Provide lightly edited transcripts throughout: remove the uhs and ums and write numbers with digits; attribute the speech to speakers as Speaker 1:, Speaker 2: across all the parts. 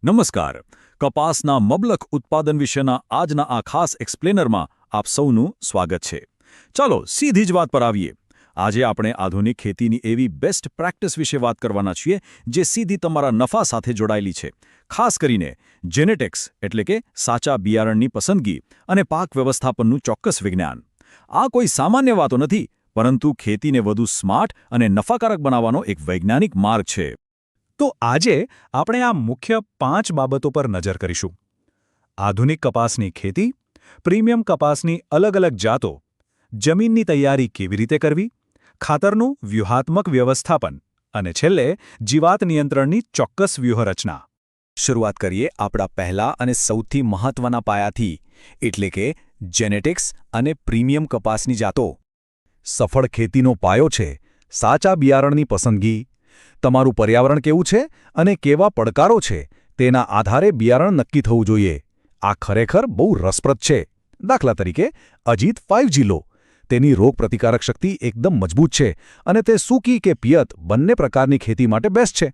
Speaker 1: નમસ્કાર. કપાસના મબલખ ઉત્પાદન વિશેના આજના આ ખાસ એક્સપ્લેનરમાં આપ સૌનું સ્વાગત છે. ચાલો સીધી જ વાત પર આવીએ. આજે આપણે આધુનિક ખેતીની એવી બેસ્ટ પ્રેક્ટિસ વિશે વાત કરવાના છીએ જે સીધી તમારા નફા સાથે જોડાયેલી છે. ખાસ કરીને જેનેટિક્સ એટલે કે સાચા બિયારણની પસંદગી અને પાક વ્યવસ્થાપનનું ચોક્કસ વિજ્ઞાન. આ કોઈ સામાન્ય વાતો નથી, પરંતુ ખેતીને વધુ સ્માર્ટ અને નફાકારક બનાવવાનો એક વૈજ્ઞાનિક માર્ગ છે.
Speaker 2: તો આજે આપણે આ મુખ્ય 5 બાબતો પર નજર કરીશું. આધુનિક કપાસની ખેતી, પ્રીમિયમ કપાસની અલગ અલગ જાતો, જમીનની તૈયારી કેવી રીતે કરવી, ખાતરનું વ્યૂહાત્મક વ્યવસ્થાપન અને છેલ્લે જીવાત નિયંત્રણની ચોક્કસ વ્યૂહરચના.
Speaker 3: શરૂઆત કરીએ આપણા પહેલા અને સૌથી મહત્વના પાયાથી, એટલે કે જેનેટિક્સ અને પ્રીમિયમ કપાસની જાતો. સફળ ખેતીનો પાયો છે સાચા બિયારણની પસંદગી. તમારું પર્યાવરણ કેવું છે અને કેવા પડકારો છે તેના આધારે બિયારણ નક્કી થવું જોઈએ. આ ખરેખર બહુ રસપ્રદ છે. દાખલા તરીકે અજીત 5G લો. તેની રોગપ્રતિકારક શક્તિ એકદમ મજબૂત છે અને તે સૂકી કે પિયત બંને પ્રકારની ખેતી માટે બેસ્ટ છે.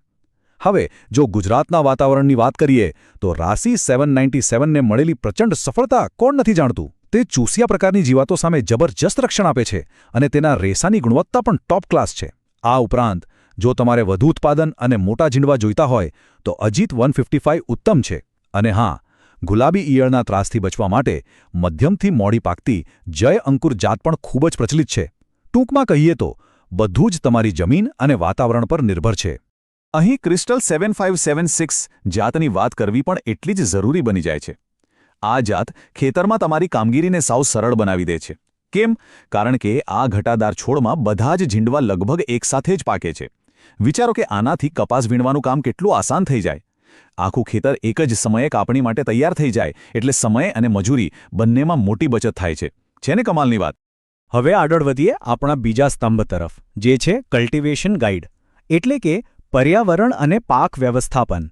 Speaker 3: હવે જો ગુજરાતના વાતાવરણની વાત કરીએ તો રાસી 797ને મળેલી પ્રચંડ સફળતા કોણ નથી જાણતું. તે ચૂસિયા પ્રકારની જીવાતો સામે જબરજસ્ત રક્ષણ આપે છે અને તેના રેસાની ગુણવત્તા પણ ટોપ ક્લાસ છે. આ ઉપરાંત જો તમારે વધુ ઉત્પાદન અને મોટા ઝીંડવા જોઈતા હોય તો અજીત 155 ઉત્તમ છે. અને હા, ગુલાબી ઈયળના ત્રાસથી બચવા માટે મધ્યમથી મોડી પાકતી જય અંકુર જાત પણ ખૂબ જ પ્રચલિત છે. ટૂંકમાં કહીએ તો બધું જ તમારી જમીન અને વાતાવરણ પર નિર્ભર છે.
Speaker 2: અહીં ક્રિસ્ટલ 7576 જાતની વાત કરવી પણ એટલી જ જરૂરી બની જાય છે. આ જાત ખેતરમાં તમારી કામગીરીને સાવ સરળ બનાવી દે છે. કેમ? કારણ કે આ ઘટાદાર છોડમાં બધા જ ઝીંડવા લગભગ એકસાથે જ પાકે છે. વિચારો કે આનાથી કપાસ વીણવાનું કામ કેટલું આસાન થઈ જાય. આખું ખેતર એક જ સમયે કાપણી માટે તૈયાર થઈ જાય એટલે સમય અને મજૂરી બંનેમાં મોટી બચત થાય છે. છે ને કમાલની વાત?
Speaker 4: હવે આગળ વધીએ આપણા બીજા સ્તંભ તરફ, જે છે કલ્ટિવેશન ગાઈડ, એટલે કે પર્યાવરણ અને પાક વ્યવસ્થાપન.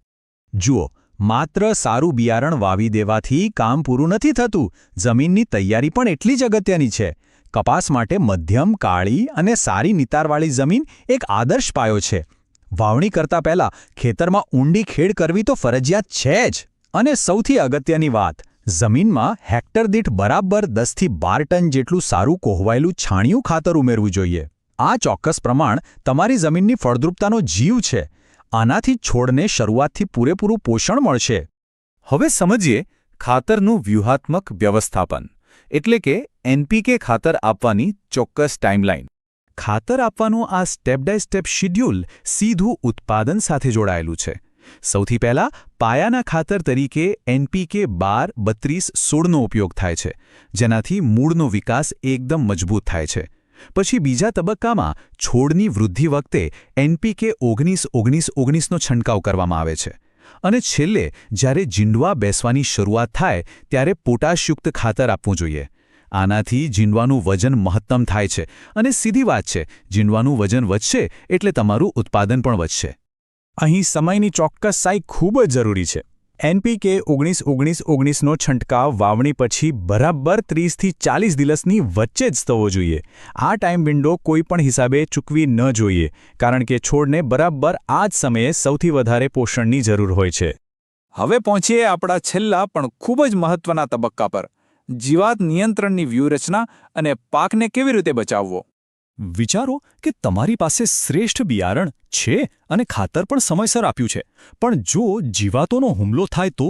Speaker 3: જુઓ, માત્ર સારું બિયારણ વાવી દેવાથી કામ પૂરું નથી થતું. જમીનની તૈયારી પણ એટલી જ અગત્યની છે. કપાસ માટે મધ્યમ, કાળી અને સારી નિતારવાળી જમીન એક આદર્શ પાયો છે. વાવણી કરતા પહેલા ખેતરમાં ઊંડી ખેડ કરવી તો ફરજિયાત છે જ. અને સૌથી અગત્યની વાત, જમીનમાં હેક્ટર દીઠ બરાબર 10થી 12 ટન જેટલું સારું કોહવાયેલું છાણિયું ખાતર ઉમેરવું જોઈએ. આ ચોક્કસ પ્રમાણ તમારી જમીનની ફળદ્રુપતાનો જીવ છે. આનાથી છોડને શરૂઆતથી પૂરેપૂરું પોષણ મળશે.
Speaker 2: હવે સમજીએ ખાતરનું વ્યૂહાત્મક વ્યવસ્થાપન, એટલે કે NPK ખાતર આપવાની ચોક્કસ ટાઈમલાઈન. ખાતર આપવાનું આ સ્ટેપ બાય સ્ટેપ શિડ્યુલ સીધું ઉત્પાદન સાથે જોડાયેલું છે. સૌથી પહેલાં પાયાના ખાતર તરીકે NPK 12, 32, 16નો ઉપયોગ થાય છે, જેનાથી મૂળનો વિકાસ એકદમ મજબૂત થાય છે. પછી બીજા તબક્કામાં છોડની વૃદ્ધિ વખતે NPK 19, 19, 19નો છંટકાવ કરવામાં આવે છે. અને છેલ્લે જ્યારે ઝીંડવા બેસવાની શરૂઆત થાય ત્યારે પોટાશયુક્ત ખાતર આપવું જોઈએ. આનાથી ઝીંડવાનું વજન મહત્તમ થાય છે અને સીધી વાત છે, ઝીંડવાનું વજન વધશે એટલે તમારું ઉત્પાદન પણ વધશે.
Speaker 4: અહીં સમયની ચોક્કસાઈ ખૂબ જ જરૂરી છે. NPK 19, 19, 19નો છંટકાવ વાવણી પછી બરાબર 30થી 40 દિવસની વચ્ચે જ થવો જોઈએ. આ ટાઈમ વિન્ડો કોઈ પણ હિસાબે ચૂકવી ન જોઈએ, કારણ કે છોડને બરાબર આ જ સમયે સૌથી વધારે પોષણની જરૂર હોય છે.
Speaker 2: હવે પહોંચીએ આપણા છેલ્લા પણ ખૂબ જ મહત્વના તબક્કા પર, જીવાત નિયંત્રણની વ્યૂહરચના અને પાકને કેવી રીતે બચાવવો.
Speaker 1: વિચારો કે તમારી પાસે શ્રેષ્ઠ બિયારણ છે અને ખાતર પણ સમયસર આપ્યું છે, પણ જો જીવાતોનો હુમલો થાય તો?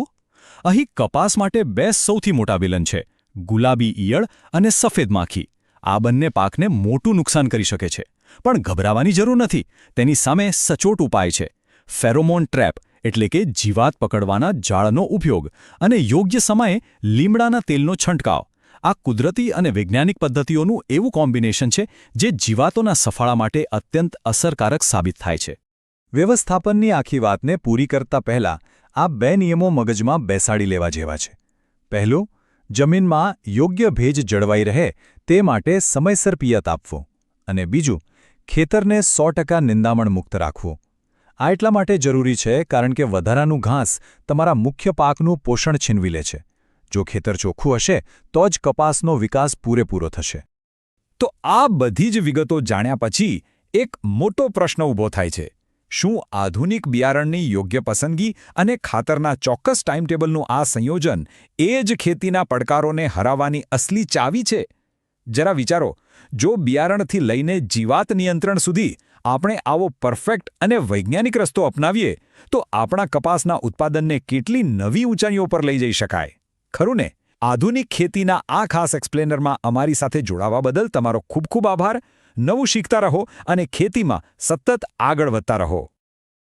Speaker 1: અહીં કપાસ માટે બે સૌથી મોટા વિલન છે: ગુલાબી ઈયળ અને સફેદ માખી. આ બંને પાકને મોટું નુકસાન કરી શકે છે. પણ ગભરાવાની જરૂર નથી. તેની સામે સચોટ ઉપાય છે: ફેરોમોન ટ્રેપ, એટલે કે જીવાત પકડવાના જાળનો ઉપયોગ, અને યોગ્ય સમયે લીમડાના તેલનો છંટકાવ. આ કુદરતી અને વૈજ્ઞાનિક પદ્ધતિઓનું એવું કોમ્બિનેશન છે જે જીવાતોના સફાળા માટે અત્યંત અસરકારક સાબિત થાય છે.
Speaker 2: વ્યવસ્થાપનની આખી વાતને પૂરી કરતા પહેલા આ 2 નિયમો મગજમાં બેસાડી લેવા જેવા છે. પહેલું, જમીનમાં યોગ્ય ભેજ જળવાઈ રહે તે માટે સમયસર પિયત આપવું. અને બીજું, ખેતરને 100% નિંદામણ મુક્ત રાખવું. આ એટલા માટે જરૂરી છે કારણ કે વધારાનું ઘાસ તમારા મુખ્ય પાકનું પોષણ છીનવી લે છે. જો ખેતર ચોખ્ખું હશે તો જ કપાસનો વિકાસ પૂરેપૂરો થશે.
Speaker 1: તો આ બધી જ વિગતો જાણ્યા પછી એક મોટો પ્રશ્ન ઊભો થાય છે
Speaker 3: શું આધુનિક બિયારણની યોગ્ય પસંદગી અને ખાતરના ચોક્કસ ટાઈમટેબલનું આ સંયોજન એ જ ખેતીના પડકારોને હરાવવાની અસલી ચાવી છે? જરા વિચારો, જો બિયારણથી લઈને જીવાત નિયંત્રણ સુધી આપણે આવો પરફેક્ટ અને વૈજ્ઞાનિક રસ્તો અપનાવીએ તો આપણા કપાસના ઉત્પાદનને કેટલી નવી ઊંચાઈઓ પર લઈ જઈ શકાય. ખરું ને? આધુનિક ખેતીના આ ખાસ એક્સપ્લેનરમાં અમારી સાથે જોડાવા બદલ તમારો ખૂબ ખૂબ આભાર. નવું શીખતા રહો અને ખેતીમાં સતત આગળ વધતા રહો.